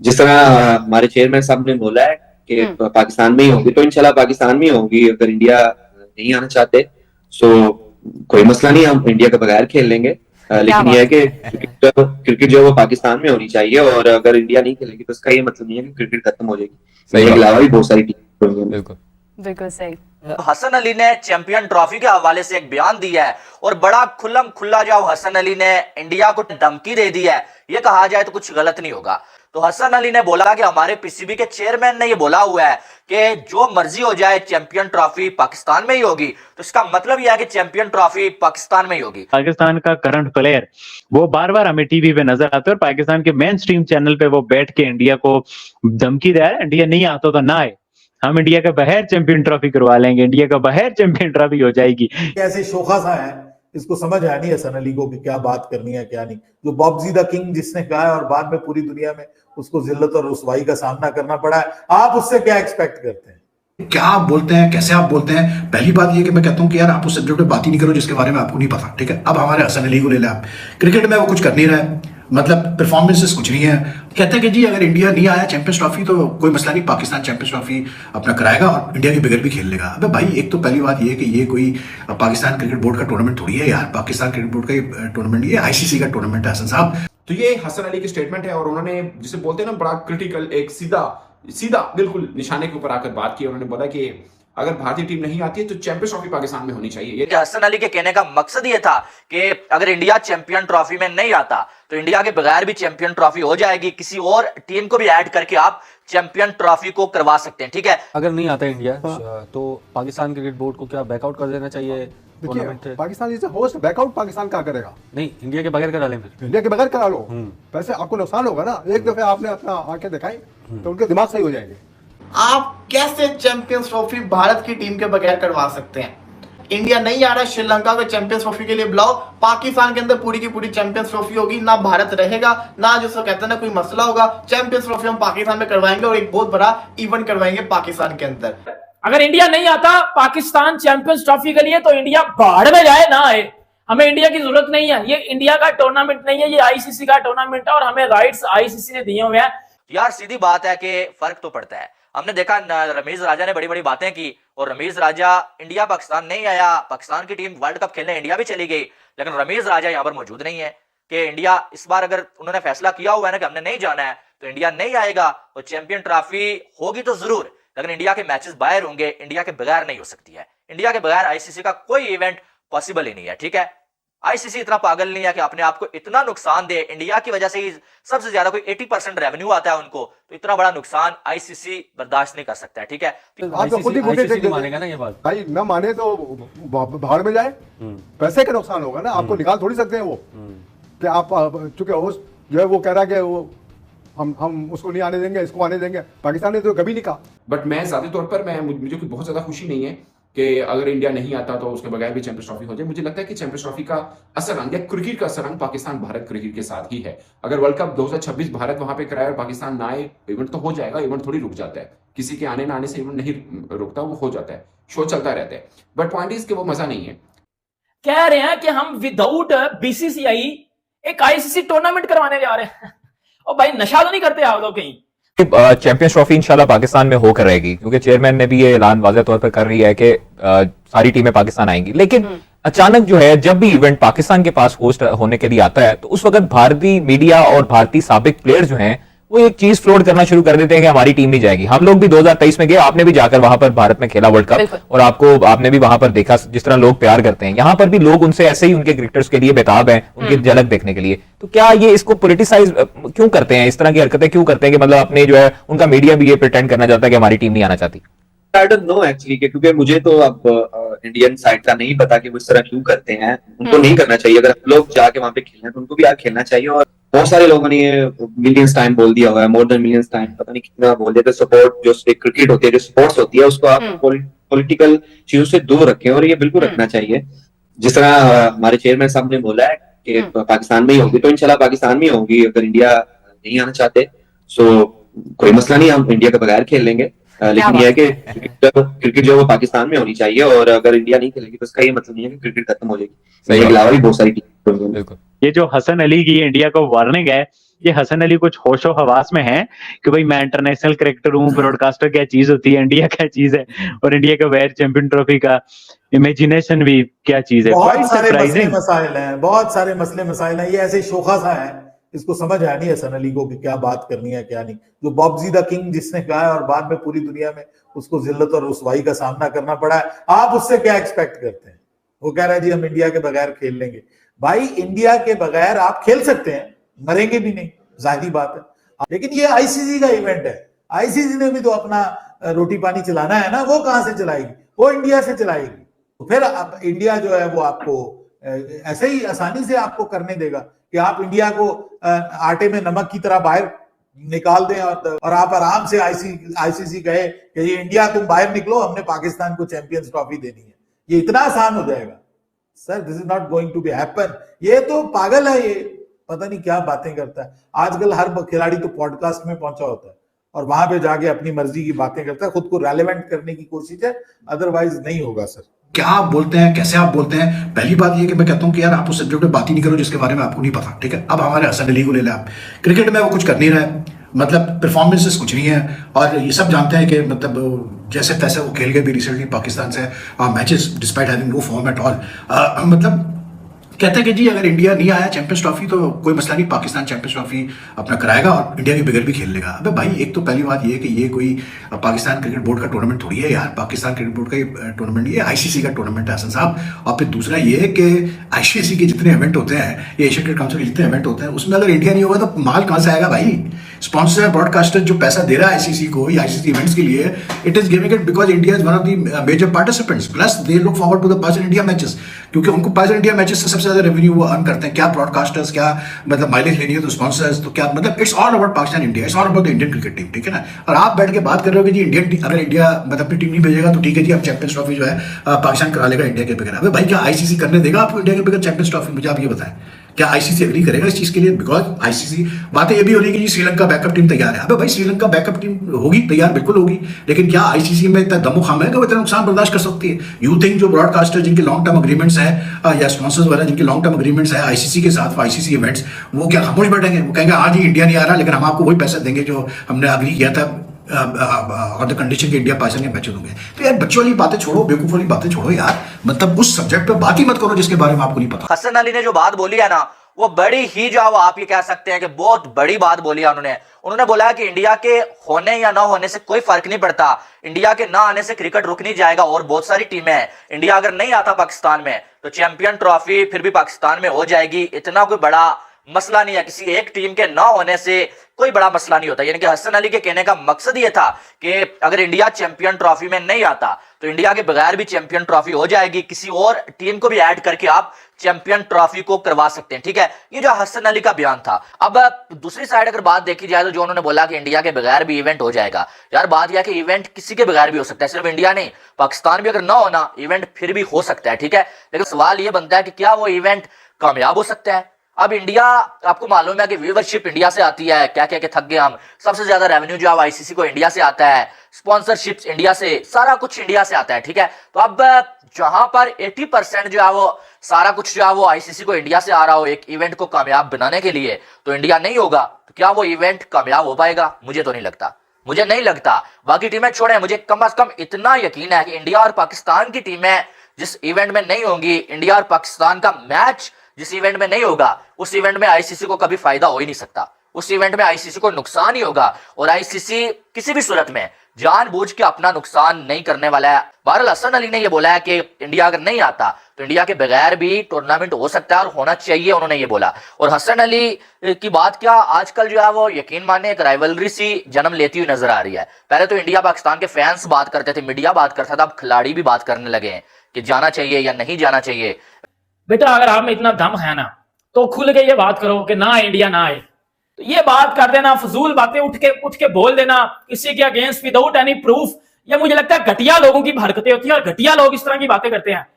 जिस तरह हमारे चेयरमैन साहब ने बोला है कि पाकिस्तान में ही होगी, तो इंशाल्लाह पाकिस्तान में ही होगी। अगर इंडिया नहीं आना चाहते सो कोई मसला नहीं, हम इंडिया के बगैर खेल लेंगे। क्या लेकिन यह है बात कि क्रिकेट जो है वो पाकिस्तान में होनी चाहिए, और अगर इंडिया नहीं खेलेगी तो इसका ये मतलब नहीं है कि क्रिकेट खत्म हो जाएगी। सही इंडिया के बात, अलावा भी बहुत सारी टीम होंगी। बिल्कुल। बिल्कुल सही। हसन अली ने चैंपियन ट्रॉफी के हवाले से एक बयान दिया है और बड़ा खुल्लम खुल्ला जो हसन अली ने इंडिया को धमकी दे दी है, ये कहा जाए तो कुछ गलत नहीं होगा। तो हसन अली ने बोला कि हमारे पीसीबी के चेयरमैन ने ये बोला हुआ है कि जो मर्जी हो जाए चैंपियन ट्रॉफी पाकिस्तान में ही होगी। तो इसका मतलब यह है कि चैंपियन ट्रॉफी पाकिस्तान में ही होगी। पाकिस्तान का करंट प्लेयर वो बार बार हमें टीवी पे नजर आते हैं और पाकिस्तान के मेन स्ट्रीम चैनल पे वो बैठ के इंडिया को धमकी दे रहा है, इंडिया नहीं आता तो ना आए, हम इंडिया का बाहर चैंपियन ट्रॉफी करवा लेंगे, इंडिया का बाहर चैंपियन ट्रॉफी हो जाएगी। कैसे शोखा सा है, इसको समझ आया नहीं हसन अली को कि क्या बात करनी है क्या नहीं। जो बॉब्जी द किंग जिसने कहा है और बाद में पूरी दुनिया में उसको जिल्लत और रुसवाई का सामना करना पड़ा है, आप उससे क्या एक्सपेक्ट करते हैं? क्या आप बोलते हैं, कैसे आप बोलते हैं? पहली बात ये कि मैं कहता हूं कि यार आप उस सब्जेक्ट पे बात ही नहीं करो जिसके बारे में आपको नहीं पता, ठीक है। अब हमारे हसन अली को ले लें आप, क्रिकेट में वो कुछ कर नहीं रहा है, मतलब परफॉर्मेंसेस कुछ नहीं है। कहते हैं कि जी अगर इंडिया नहीं आया चैंपियंस ट्रॉफी तो कोई मसला नहीं, पाकिस्तान चैंपियंस ट्रॉफी अपना कराएगा और इंडिया के बगैर भी खेल लेगा। अबे भाई, एक तो पहली बात ये है कि ये कोई पाकिस्तान क्रिकेट बोर्ड का टूर्नामेंट थोड़ी है यार, पाकिस्तान क्रिकेट बोर्ड का टूर्नामेंट, ये आईसीसी का टूर्नामेंट है हसन साहब। तो ये हसन अली की स्टेटमेंट है और उन्होंने जिसे बोलते हैं ना बड़ा क्रिटिकल, एक सीधा सीधा बिल्कुल निशाने के ऊपर आकर बात की। उन्होंने बोला कि अगर भारतीय टीम नहीं आती है तो चैंपियंस ट्रॉफी पाकिस्तान में होनी चाहिए। हसन अली के कहने का मकसद ये था कि अगर इंडिया चैंपियन ट्रॉफी में नहीं आता तो इंडिया के बगैर भी चैंपियन ट्रॉफी हो जाएगी, किसी और टीम को भी ऐड करके आप चैंपियन ट्रॉफी को करवा सकते हैं, ठीक है। अगर नहीं आता इंडिया तो पाकिस्तान क्रिकेट बोर्ड को क्या बैकआउट कर देना चाहिए? देखिए, Pakistan is host, back out Pakistan क्या करेगा? नहीं, इंडिया के बगैर करा लें फिर। इंडिया के बगैर करा लो, वैसे आपको नुकसान होगा ना। एक दफे आपने अपना आंखें दिखाई तो उनके दिमाग सही हो जाएंगे। आप कैसे चैंपियंस ट्रॉफी भारत की टीम के बगैर करवा सकते हैं? इंडिया नहीं आ रहा, श्रीलंका को चैंपियंस ट्रॉफी के लिए बुलाओ, पाकिस्तान के अंदर पूरी की पूरी चैंपियंस ट्रॉफी होगी, ना भारत रहेगा ना जिसको कहते हैं ना कोई मसला होगा। चैंपियंस ट्रॉफी हम पाकिस्तान में करवाएंगे और एक बहुत बड़ा इवेंट करवाएंगे पाकिस्तान के अंदर। अगर इंडिया नहीं आता पाकिस्तान चैंपियंस ट्रॉफी के लिए तो इंडिया बाहर में जाए ना आए, हमें इंडिया की जरूरत नहीं है। ये इंडिया का टूर्नामेंट नहीं है, ये आईसीसी का टूर्नामेंट है और हमें राइट्स आईसीसी ने दिए हुए हैं। यार सीधी बात है कि फर्क तो पड़ता है। हमने देखा रमीज राजा ने बड़ी बड़ी बातें की और रमीज राजा इंडिया पाकिस्तान नहीं आया, पाकिस्तान की टीम वर्ल्ड कप खेलने इंडिया भी चली गई, लेकिन रमीज राजा यहाँ पर मौजूद नहीं है कि इंडिया इस बार अगर उन्होंने फैसला किया हुआ है ना कि हमने नहीं जाना है तो इंडिया नहीं आएगा। और चैंपियन ट्रॉफी होगी तो जरूर, लेकिन इंडिया के मैचेस बाहर होंगे, इंडिया के बगैर नहीं हो सकती है। इंडिया के बगैर आईसीसी का कोई इवेंट पॉसिबल ही नहीं है, ठीक है। आईसीसी इतना पागल नहीं है कि अपने आप को इतना नुकसान दे। इंडिया की वजह से ही सबसे ज्यादा कोई 80% रेवेन्यू आता है उनको, तो इतना बड़ा नुकसान आईसीसी बर्दाश्त नहीं कर सकता है, ठीक है। आप तो खुद ही आईसीसी मानेगा ना ये बात? भाई ना माने तो बाहर में जाए, पैसे का नुकसान होगा ना, आपको निकाल थोड़ी सकते हैं वो कि आप चूंकि होस्ट जो है वो कह रहा है कि वो हम उसको नहीं आने देंगे, इसको आने देंगे। पाकिस्तान ने तो कभी नहीं कहा। बट मैं ज़ाती तौर पर मुझे कोई बहुत ज़्यादा खुशी नहीं है कि अगर इंडिया नहीं आता तो उसके बगैर भी चैंपियंस ट्रॉफी हो जाए। मुझे लगता है कि चैंपियंस ट्रॉफी का असर रंग या क्रिकेट का असर रंग पाकिस्तान भारत क्रिकेट के साथ ही है। अगर वर्ल्ड कप 2026 भारत वहां पे कराए और पाकिस्तान ना आए, इवेंट तो हो जाएगा, इवेंट थोड़ी रुक जाता है, किसी के आने ना आने से इवेंट नहीं रुकता, वो हो जाता है, शो चलता रहता है। बट पॉइंट इज कि वो मजा नहीं है। कह रहे हैं कि हम विदाउट बीसीसीआई एक आईसीसी टूर्नामेंट करवाने जा रहे हैं। और भाई नशा तो नहीं करते आप लोग कहीं? चैंपियंस ट्रॉफी इंशाल्लाह पाकिस्तान में होकर रहेगी, क्योंकि चेयरमैन ने भी ये ऐलान वाज़ेह तौर पर कर रही है कि सारी टीमें पाकिस्तान आएंगी। लेकिन अचानक जो है जब भी इवेंट पाकिस्तान के पास होस्ट होने के लिए आता है तो उस वक्त भारतीय मीडिया और भारतीय साबिक प्लेयर जो हैं वो एक चीज फ्लोट करना शुरू कर देते हैं कि हमारी टीम नहीं जाएगी। हम लोग भी 2023 में गए, आपने भी जाकर वहां पर भारत में खेला वर्ल्ड कप और आपने भी वहां पर देखा जिस तरह लोग प्यार करते हैं। यहां पर भी लोग उनसे ऐसे ही उनके क्रिकेटर्स के लिए बेताब हैं, उनकी झलक देखने के लिए। तो क्या ये इसको पोलिटिसाइज क्यों करते हैं, इस तरह की हरकतें क्यों करते हैं कि मतलब अपने जो है उनका मीडिया भी ये प्रिटेंड करना चाहता है कि हमारी टीम नहीं आना चाहती? आई डोंट नो एक्चुअली, क्योंकि मुझे तो अब इंडियन साइड का नहीं पता कि वो इस तरह क्यों करते हैं। उनको नहीं करना चाहिए। अगर लोग जाके वहां पे खेलना तो उनको भी आगे खेलना चाहिए। और बहुत सारे लोगों ने ये मिलियंस टाइम बोल दिया हुआ है, मोर देन मिलियंस टाइम, पता नहीं कितना बोल दिया। सपोर्ट जो क्रिकेट होती है, जो स्पोर्ट्स होती है, उसको आप पॉलिटिकल चीजों से दूर रखें और ये बिल्कुल रखना चाहिए। जिस तरह हमारे चेयरमैन साहब ने बोला है कि पाकिस्तान में ही होगी, तो इंशाल्लाह पाकिस्तान में ही होगी। अगर इंडिया नहीं आना चाहते सो कोई मसला नहीं, हम इंडिया के बगैर खेल लेंगे। लेकिन यह है कि क्रिकेट जो है वो पाकिस्तान में होनी चाहिए, और अगर इंडिया नहीं खेलेगी तो इसका ये मतलब नहीं है कि क्रिकेट खत्म हो जाएगी। इंडिया के अलावा भी बहुत सारी टीम। ये जो हसन अली की इंडिया को वार्निंग है, ये हसन अली कुछ होशो हवास में है कि भाई मैं इंटरनेशनल क्रिकेटर हूँ, ब्रॉडकास्टर क्या चीज होती है, इंडिया क्या चीज है, और इंडिया के बगैर चैंपियन ट्रॉफी का इमेजिनेशन भी क्या चीज है। बहुत Quite सारे मसले surprising। मसाइल हैं, बहुत सारे मसले मसाइल हैं। ये ऐसे शोखा सा है, इसको समझ आया नहीं हसन अली को कि क्या बात करनी है क्या नहीं। जो बॉब्जी द किंग जिसने कहा है और बाद में पूरी दुनिया में उसको जिल्लत और रुसवाई का सामना करना पड़ा है, आप उससे क्या एक्सपेक्ट करते हैं? वो कह रहा है जी हम इंडिया के बगैर खेल लेंगे। भाई इंडिया के बगैर आप खेल सकते हैं, मरेंगे भी नहीं, जाहिर बात है। लेकिन ये आईसीसी का इवेंट है, आईसीसी ने भी तो अपना रोटी पानी चलाना है ना, वो कहां से चलाएगी? वो इंडिया से चलाएगी। तो फिर अब इंडिया जो है वो आपको ऐसे ही आसानी से आपको करने देगा कि आप इंडिया को आटे में नमक की तरह बाहर निकाल दें और आप आराम से आईसीसी कहे कि ये इंडिया तुम बाहर निकलो, हमने पाकिस्तान को चैंपियंस ट्रॉफी देनी है। ये इतना आसान हो जाएगा? Sir this is not going to be happen. ये तो पागल है, ये पता नहीं क्या बातें करता है। आजकल हर खिलाड़ी तो पॉडकास्ट में पहुंचा होता है और वहां पे जाके अपनी मर्जी की बातें करता है, खुद को रेलेवेंट करने की कोशिश है, अदरवाइज नहीं होगा सर। क्या आप बोलते हैं, कैसे आप बोलते हैं? पहली बात ये कि मैं कहता हूं कि यार आप उस सब्जेक्ट पे बात ही नहीं करो जिसके बारे में आपको नहीं पता, ठीक है? अब हमारे हसन अली को ले लें आप, क्रिकेट में वो कुछ कर नहीं रहा है, मतलब परफॉर्मेंसेस कुछ नहीं है, और ये सब जानते हैं कि मतलब जैसे तैसे वो खेल गए भी रिसेंटली पाकिस्तान से matches despite having no form at all. मतलब कहते हैं कि जी अगर इंडिया नहीं आया चैंपियंस ट्रॉफी तो कोई मसला नहीं, पाकिस्तान चैंपियंस ट्रॉफी अपना कराएगा और इंडिया के बगैर भी खेल लेगा। अबे भाई एक तो पहली बात ये है कि ये कोई पाकिस्तान क्रिकेट बोर्ड का टूर्नामेंट थोड़ी है यार, पाकिस्तान क्रिकेट बोर्ड का टूर्नामेंट, ये आईसीसी का टूर्नामेंट है हसन साहब। और फिर दूसरा ये है कि आईसीसी के जितने इवेंट होते हैं, ये एशियन क्रिकेट काउंसिल के जितने इवेंट होते हैं, उसमें अगर इंडिया नहीं होगा तो माल कहां से आएगा भाई? स्पॉन्सर ब्रॉडकास्टर जो पैसा दे रहा है आईसीसी को या आईसीसी इवेंट्स के लिए, it is giving it because India is one of the major participants, plus they look forward to the Pakistan India matches, क्योंकि उनको पाकिस्तान इंडिया मैचेस से सबसे ज्यादा रेवेन्यू वो अर्न करते हैं। क्या ब्रॉडकास्टर्स, क्या मतलब माइलेज लेनी है तो स्पॉन्सर्स, तो क्या मतलब it's all about Pakistan India, it's all about the Indian cricket team, ठीक है ना? और आप बैठ के बात कर रहे हो कि जी इंडियन अगर इंडिया मतलब अपनी टीम नहीं भेजेगा तो ठीक है जी अब चैंपियंस ट्रॉफी जो है पाकिस्तान करा लेगा इंडिया के बगैर। अबे भाई क्या आईसीसी करने देगा आपको इंडिया के बगैर चैंपियंस ट्रॉफी? मुझे आप ये बताएं, क्या आईसीसी एग्री करेगा इस चीज के लिए? बिकॉज आईसीसी बातें ये भी हो रही है कि श्रीलंका बैकअप टीम तैयार है। अबे भाई श्रीलंका बैकअप टीम होगी तैयार, बिल्कुल होगी, लेकिन क्या आईसीसी में इतना दमो खाम है कि वो इतना नुकसान बर्दाश्त कर सकती है? यू थिंक जो ब्रॉडकास्टर जिनके लॉन्ग टर्म अग्रीमेंट्स है या स्पॉन्सर्स वगैरह जिनके लॉन्ग टर्म अग्रीमेंट्स है आईसीसी के साथ, आईसीसी इवेंट्स, वो क्या खामोश बैठेंगे? वो कहेंगे हाँ जी इंडिया नहीं आ रहा लेकिन हम आपको वही पैसे देंगे जो हमने अग्री किया था और द कंडीशन के इंडिया पाकिस्तान के मैचेस होंगे। तो यार बच्चों वाली बातें छोड़ो, बेवकूफ वाली बातें छोड़ो यार, मतलब उस सब्जेक्ट पे बात ही मत करो जिसके बारे में आपको नहीं पता। हसन अली ने जो बात बोली है ना, वो बड़ी ही जो आप ये कह सकते हैं कि बहुत बड़ी बात बोली है उन्होंने बोला कि इंडिया के होने या ना होने से कोई फर्क नहीं पड़ता, इंडिया के ना आने से क्रिकेट रुक नहीं जाएगा और बहुत सारी टीमें हैं, इंडिया अगर नहीं आता पाकिस्तान में तो चैंपियन ट्रॉफी फिर भी पाकिस्तान में हो जाएगी, इतना कोई बड़ा मसला नहीं है, किसी एक टीम के ना होने से कोई बड़ा मसला नहीं होता। यानी कि हसन अली के कहने का मकसद ये था कि अगर इंडिया चैंपियन ट्रॉफी में नहीं आता तो इंडिया के बगैर भी चैंपियन ट्रॉफी हो जाएगी, किसी और टीम को भी ऐड करके आप चैंपियन ट्रॉफी को करवा सकते हैं, ठीक है? ये जो हसन अली का बयान था। अब दूसरी साइड अगर बात देखी जाए तो जो उन्होंने बोला कि इंडिया के बगैर भी इवेंट हो जाएगा, यार बात यह कि इवेंट किसी के बगैर भी हो सकता है, सिर्फ इंडिया नहीं, पाकिस्तान भी अगर ना होना इवेंट फिर भी हो सकता है, ठीक है? लेकिन सवाल ये बनता है कि क्या वो इवेंट कामयाब हो सकता है? अब इंडिया, आपको मालूम है कि व्यूवरशिप इंडिया से आती है, क्या क्या थक गए हम, सबसे ज्यादा रेवेन्यू जो है आईसीसी को इंडिया से आता है, स्पॉन्सरशिप्स इंडिया से, सारा कुछ इंडिया से आता है, ठीक है? तो अब जहां पर 80% जो है वो सारा कुछ जो है वो आईसीसी को इंडिया से आ रहा हो एक इवेंट को कामयाब बनाने के लिए, तो इंडिया नहीं होगा तो क्या वो इवेंट कामयाब हो पाएगा? मुझे तो नहीं लगता, मुझे नहीं लगता। बाकी टीमें छोड़े, मुझे कम से कम इतना यकीन है कि इंडिया और पाकिस्तान की टीमें जिस इवेंट में नहीं होंगी, इंडिया और पाकिस्तान का मैच जिस इवेंट में नहीं होगा, उस इवेंट में आईसीसी को कभी फायदा हो ही नहीं सकता, उस इवेंट में आईसीसी को नुकसान ही होगा और आईसीसी किसी भी सूरत में जानबूझ के अपना नुकसान नहीं करने वाला है। बहरहाल हसन अली ने यह बोला है कि इंडिया अगर नहीं आता तो इंडिया के बगैर भी टूर्नामेंट हो सकता है और होना चाहिए, उन्होंने ये बोला। और हसन अली की बात क्या आजकल जो है वो यकीन माने एक राइवलरी सी जन्म लेती हुई नजर आ रही है। पहले तो इंडिया पाकिस्तान के फैंस बात करते थे, मीडिया बात करता था, अब खिलाड़ी भी बात करने लगे हैं कि जाना चाहिए या नहीं जाना चाहिए। बेटा अगर आप में इतना दम है ना तो खुल के ये बात करो कि ना इंडिया ना आए, तो ये बात कर देना, फजूल बातें उठ के बोल देना किसी के अगेंस्ट विदाउट एनी प्रूफ, ये मुझे लगता है घटिया लोगों की हरकतें होती है और घटिया लोग इस तरह की बातें करते हैं।